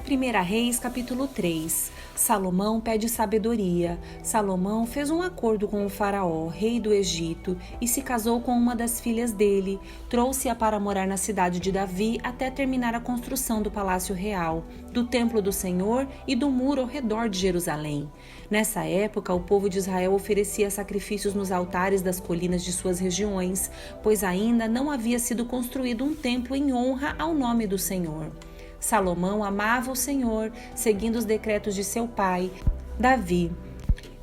1 Reis, capítulo 3. Salomão pede sabedoria. Salomão fez um acordo com o faraó, rei do Egito, e se casou com uma das filhas dele. Trouxe-a para morar na cidade de Davi até terminar a construção do palácio real, do templo do Senhor e do muro ao redor de Jerusalém. Nessa época, o povo de Israel oferecia sacrifícios nos altares das colinas de suas regiões, pois ainda não havia sido construído um templo em honra ao nome do Senhor. Salomão amava o Senhor, seguindo os decretos de seu pai, Davi,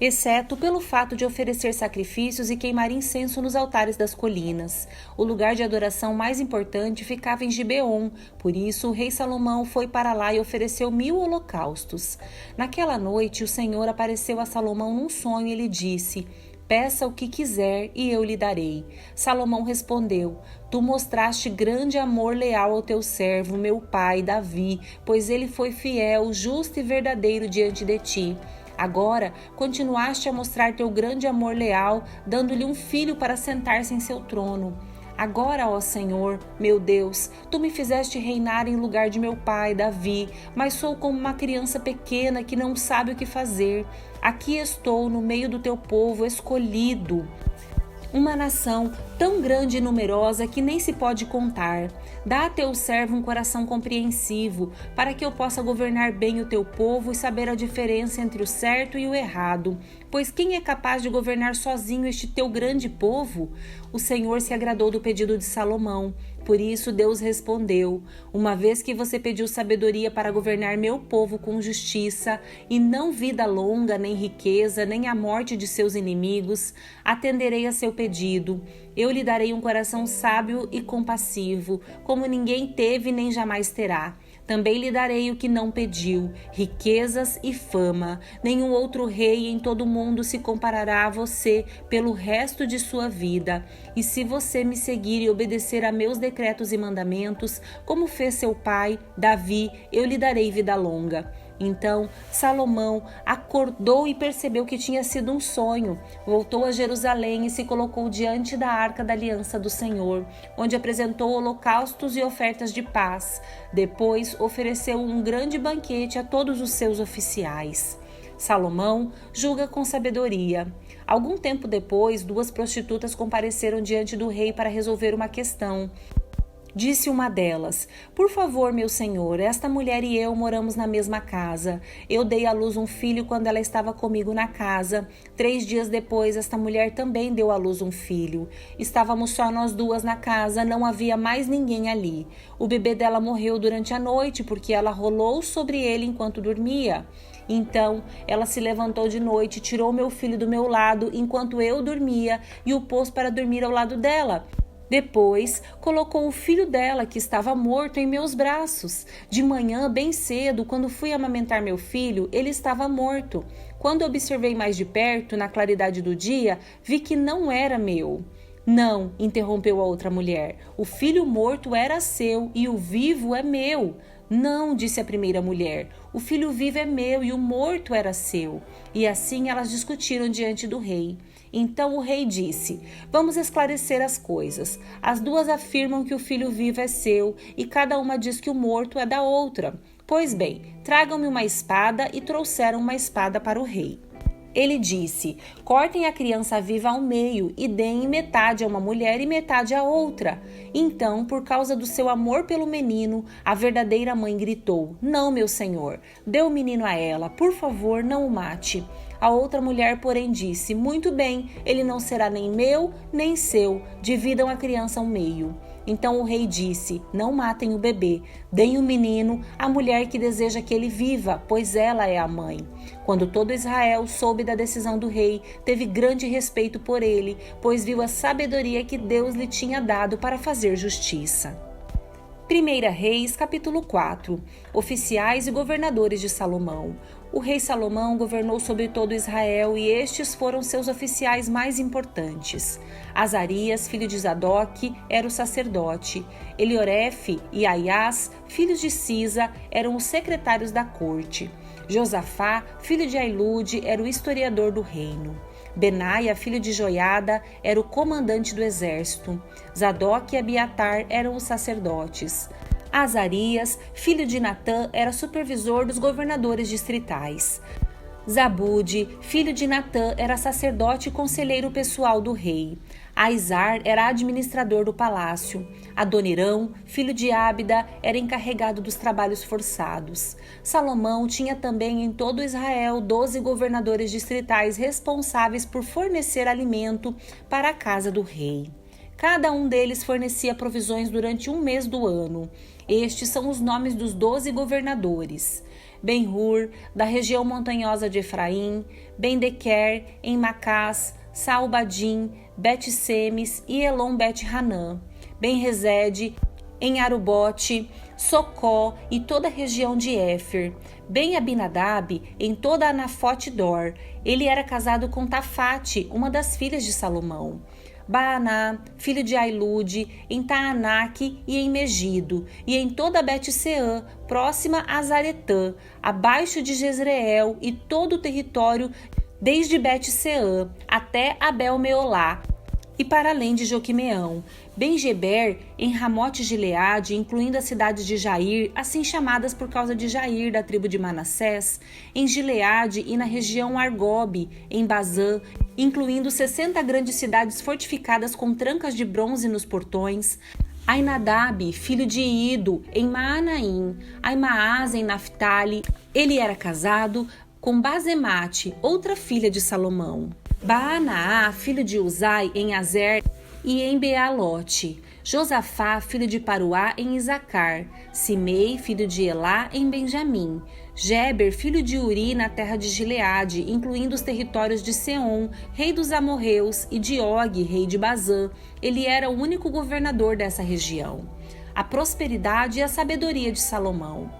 exceto pelo fato de oferecer sacrifícios e queimar incenso nos altares das colinas. O lugar de adoração mais importante ficava em Gibeon, por isso o rei Salomão foi para lá e ofereceu 1000 holocaustos. Naquela noite, o Senhor apareceu a Salomão num sonho e lhe disse: "Peça o que quiser e eu lhe darei." Salomão respondeu: "Tu mostraste grande amor leal ao teu servo, meu pai, Davi, pois ele foi fiel, justo e verdadeiro diante de ti. Agora, continuaste a mostrar teu grande amor leal, dando-lhe um filho para sentar-se em seu trono. Agora, ó Senhor, meu Deus, tu me fizeste reinar em lugar de meu pai, Davi, mas sou como uma criança pequena que não sabe o que fazer. Aqui estou no meio do teu povo escolhido, uma nação tão grande e numerosa que nem se pode contar. Dá a teu servo um coração compreensivo, para que eu possa governar bem o teu povo e saber a diferença entre o certo e o errado. Pois quem é capaz de governar sozinho este teu grande povo?" O Senhor se agradou do pedido de Salomão. Por isso Deus respondeu: "Uma vez que você pediu sabedoria para governar meu povo com justiça, e não vida longa, nem riqueza, nem a morte de seus inimigos, atenderei a seu pedido. Eu lhe darei um coração sábio e compassivo, como ninguém teve nem jamais terá. Também lhe darei o que não pediu, riquezas e fama. Nenhum outro rei em todo o mundo se comparará a você pelo resto de sua vida. E se você me seguir e obedecer a meus decretos e mandamentos, como fez seu pai, Davi, eu lhe darei vida longa." Então Salomão acordou e percebeu que tinha sido um sonho. Voltou a Jerusalém e se colocou diante da arca da aliança do Senhor, onde apresentou holocaustos e ofertas de paz. Depois ofereceu um grande banquete a todos os seus oficiais. Salomão julga com sabedoria. Algum tempo depois, 2 prostitutas compareceram diante do rei para resolver uma questão. Disse uma delas: "Por favor, meu senhor, esta mulher e eu moramos na mesma casa. Eu dei à luz um filho quando ela estava comigo na casa. 3 dias depois, esta mulher também deu à luz um filho. Estávamos só nós duas na casa, não havia mais ninguém ali. O bebê dela morreu durante a noite porque ela rolou sobre ele enquanto dormia. Então, ela se levantou de noite, tirou meu filho do meu lado enquanto eu dormia e o pôs para dormir ao lado dela. Depois, colocou o filho dela, que estava morto, em meus braços. De manhã, bem cedo, quando fui amamentar meu filho, ele estava morto. Quando observei mais de perto, na claridade do dia, vi que não era meu." "Não", interrompeu a outra mulher, "o filho morto era seu e o vivo é meu." "Não", disse a primeira mulher, "o filho vivo é meu e o morto era seu." E assim elas discutiram diante do rei. Então o rei disse: "Vamos esclarecer as coisas. As duas afirmam que o filho vivo é seu e cada uma diz que o morto é da outra. Pois bem, tragam-me uma espada." E trouxeram uma espada para o rei. Ele disse: "Cortem a criança viva ao meio e deem metade a uma mulher e metade a outra." Então, por causa do seu amor pelo menino, a verdadeira mãe gritou: "Não, meu senhor, dê o menino a ela, por favor, não o mate." A outra mulher, porém, disse: "Muito bem, ele não será nem meu, nem seu. Dividam a criança ao meio." Então o rei disse: "Não matem o bebê, deem o menino à mulher que deseja que ele viva, pois ela é a mãe." Quando todo Israel soube da decisão do rei, teve grande respeito por ele, pois viu a sabedoria que Deus lhe tinha dado para fazer justiça. 1 Reis, capítulo 4. Oficiais e governadores de Salomão. O rei Salomão governou sobre todo Israel e estes foram seus oficiais mais importantes. Azarias, filho de Zadok, era o sacerdote. Eliorefe e Aias, filhos de Cisa, eram os secretários da corte. Josafá, filho de Ailude, era o historiador do reino. Benaia, filho de Joiada, era o comandante do exército. Zadok e Abiatar eram os sacerdotes. Azarias, filho de Natã, era supervisor dos governadores distritais. Zabude, filho de Natã, era sacerdote e conselheiro pessoal do rei. Aizar era administrador do palácio. Adonirão, filho de Ábida, era encarregado dos trabalhos forçados. Salomão tinha também em todo Israel 12 governadores distritais responsáveis por fornecer alimento para a casa do rei. Cada um deles fornecia provisões durante um mês do ano. Estes são os nomes dos 12 governadores: Ben-Hur, da região montanhosa de Efraim; Ben-Dequer, em Macás; Saalbadim, Bet-Semes e Elon-Bet-Hanã; Ben-Rezede, em Arubote; Socó e toda a região de Éfer; Ben-Abinadab, em toda Anafote-Dor. Ele era casado com Tafate, uma das filhas de Salomão. Baaná, filho de Ailude, em Taanaque e em Megido, e em toda Bet-Seã, próxima a Zaretã, abaixo de Jezreel, e todo o território desde Bet-Seã até Abel-Meolá, e para além de Joquimeão. Ben-Geber, em Ramote-Gileade, incluindo as cidades de Jair, assim chamadas por causa de Jair, da tribo de Manassés; em Gileade e na região Argobe, em Bazã, incluindo 60 grandes cidades fortificadas com trancas de bronze nos portões; Ainadab, filho de Ido, em Maanaim; Aimaas, em Naphtali. Ele era casado com Bazemate, outra filha de Salomão. Baanaá, filho de Uzai, em Azer e em Bealote. Josafá, filho de Paruá, em Isacar. Simei, filho de Elá, em Benjamim. Geber, filho de Uri, na terra de Gileade, incluindo os territórios de Seom, rei dos amorreus, e de Og, rei de Bazã. Ele era o único governador dessa região. A prosperidade e a sabedoria de Salomão.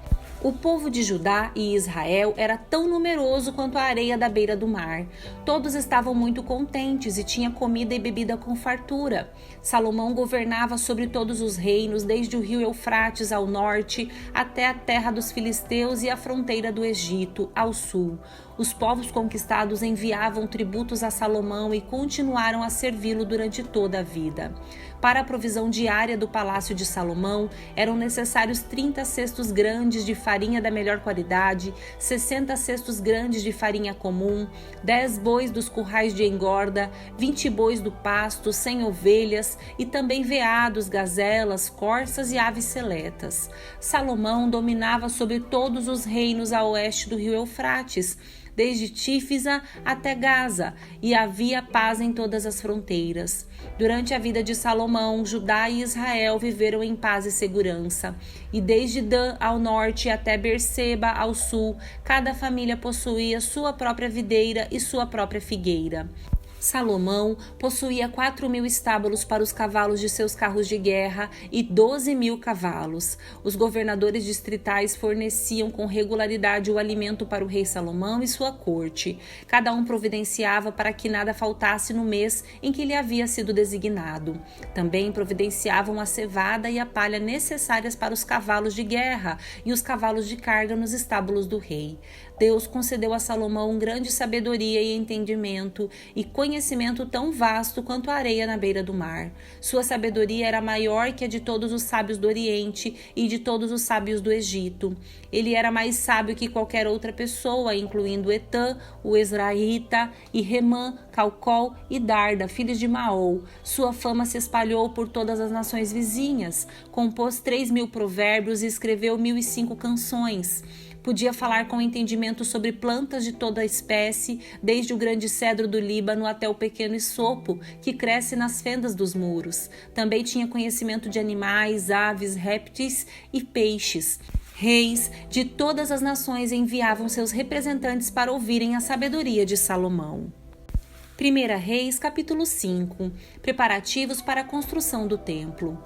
O povo de Judá e Israel era tão numeroso quanto a areia da beira do mar. Todos estavam muito contentes e tinha comida e bebida com fartura. Salomão governava sobre todos os reinos, desde o rio Eufrates ao norte até a terra dos filisteus e a fronteira do Egito, ao sul. Os povos conquistados enviavam tributos a Salomão e continuaram a servi-lo durante toda a vida. Para a provisão diária do palácio de Salomão, eram necessários 30 cestos grandes de farinha da melhor qualidade, 60 cestos grandes de farinha comum, 10 bois dos currais de engorda, 20 bois do pasto, 100 ovelhas e também veados, gazelas, corças e aves seletas. Salomão dominava sobre todos os reinos a oeste do rio Eufrates, desde Tífisa até Gaza, e havia paz em todas as fronteiras. Durante a vida de Salomão, Judá e Israel viveram em paz e segurança, e desde Dan ao norte até Berseba ao sul, cada família possuía sua própria videira e sua própria figueira. Salomão possuía 4.000 estábulos para os cavalos de seus carros de guerra e 12.000 cavalos. Os governadores distritais forneciam com regularidade o alimento para o rei Salomão e sua corte. Cada um providenciava para que nada faltasse no mês em que lhe havia sido designado. Também providenciavam a cevada e a palha necessárias para os cavalos de guerra e os cavalos de carga nos estábulos do rei. Deus concedeu a Salomão grande sabedoria e entendimento e conhecimento tão vasto quanto a areia na beira do mar. Sua sabedoria era maior que a de todos os sábios do Oriente e de todos os sábios do Egito. Ele era mais sábio que qualquer outra pessoa, incluindo Etã, o Ezraíta, e Remã, Calcol e Darda, filhos de Maol. Sua fama se espalhou por todas as nações vizinhas. Compôs 3.000 provérbios e escreveu 1.005 canções. Podia falar com entendimento sobre plantas de toda a espécie, desde o grande cedro do Líbano até o pequeno isopo, que cresce nas fendas dos muros. Também tinha conhecimento de animais, aves, répteis e peixes. Reis de todas as nações enviavam seus representantes para ouvirem a sabedoria de Salomão. 1 Reis, capítulo 5. Preparativos para a construção do templo.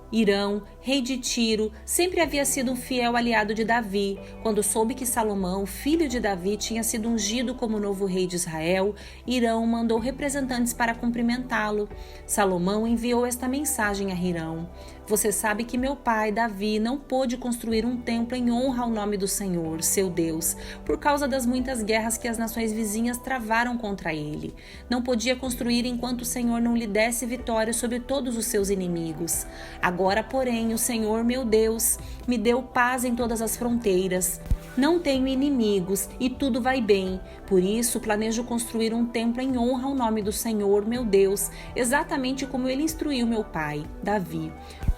Irão, rei de Tiro, sempre havia sido um fiel aliado de Davi. Quando soube que Salomão, filho de Davi, tinha sido ungido como novo rei de Israel, Irão mandou representantes para cumprimentá-lo. Salomão enviou esta mensagem a Irão: Você sabe que meu pai, Davi, não pôde construir um templo em honra ao nome do Senhor, seu Deus, por causa das muitas guerras que as nações vizinhas travaram contra ele. Não podia construir enquanto o Senhor não lhe desse vitória sobre todos os seus inimigos. Agora, porém, o Senhor meu Deus me deu paz em todas as fronteiras. Não tenho inimigos e tudo vai bem. Por isso, planejo construir um templo em honra ao nome do Senhor, meu Deus, exatamente como ele instruiu meu pai, Davi.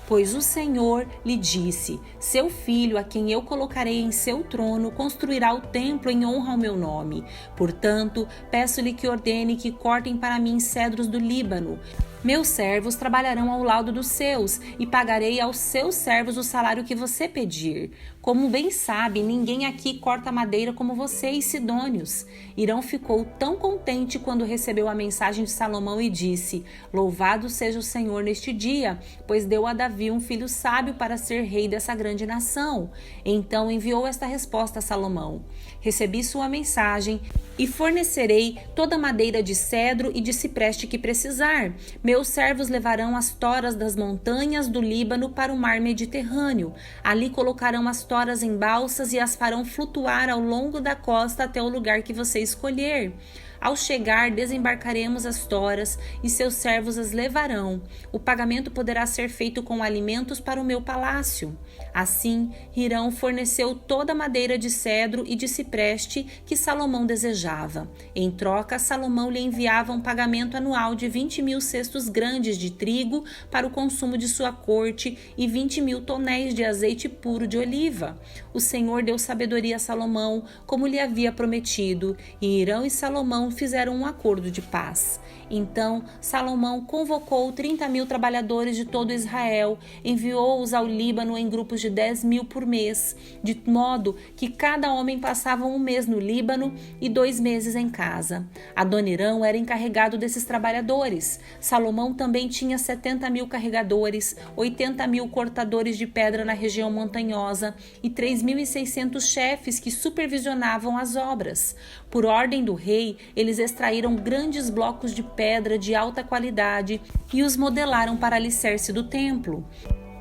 Pois o Senhor lhe disse: seu filho, a quem eu colocarei em seu trono, construirá o templo em honra ao meu nome. Portanto, peço-lhe que ordene que cortem para mim cedros do Líbano. Meus servos trabalharão ao lado dos seus, e pagarei aos seus servos o salário que você pedir. Como bem sabe, ninguém aqui corta madeira como vocês, sidônios. Hirão ficou tão contente quando recebeu a mensagem de Salomão e disse: louvado seja o Senhor neste dia, pois deu a Davi um filho sábio para ser rei dessa grande nação. Então enviou esta resposta a Salomão: recebi sua mensagem e fornecerei toda a madeira de cedro e de cipreste que precisar. Meus servos levarão as toras das montanhas do Líbano para o mar Mediterrâneo. Ali colocarão as toras em balsas e as farão flutuar ao longo da costa até o lugar que você escolher. Ao chegar, desembarcaremos as toras e seus servos as levarão. O pagamento poderá ser feito com alimentos para o meu palácio. Assim, Hirão forneceu toda a madeira de cedro e de cipreste que Salomão desejava. Em troca, Salomão lhe enviava um pagamento anual de 20.000 cestos grandes de trigo para o consumo de sua corte e 20.000 tonéis de azeite puro de oliva. O Senhor deu sabedoria a Salomão, como lhe havia prometido, e Hirão e Salomão fizeram um acordo de paz. Então Salomão convocou 30.000 trabalhadores de todo Israel, enviou-os ao Líbano em grupos de 10.000 por mês, de modo que cada homem passava um mês no Líbano e 2 meses em casa. Adonirão era encarregado desses trabalhadores. Salomão também tinha 70.000 carregadores, 80.000 cortadores de pedra na região montanhosa e 3.600 chefes que supervisionavam as obras. Por ordem do rei, eles extraíram grandes blocos de pedra de alta qualidade e os modelaram para alicerce do templo.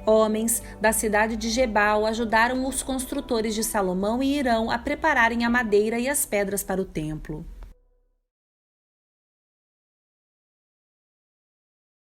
Homens da cidade de Gebal ajudaram os construtores de Salomão e Hirão a prepararem a madeira e as pedras para o templo.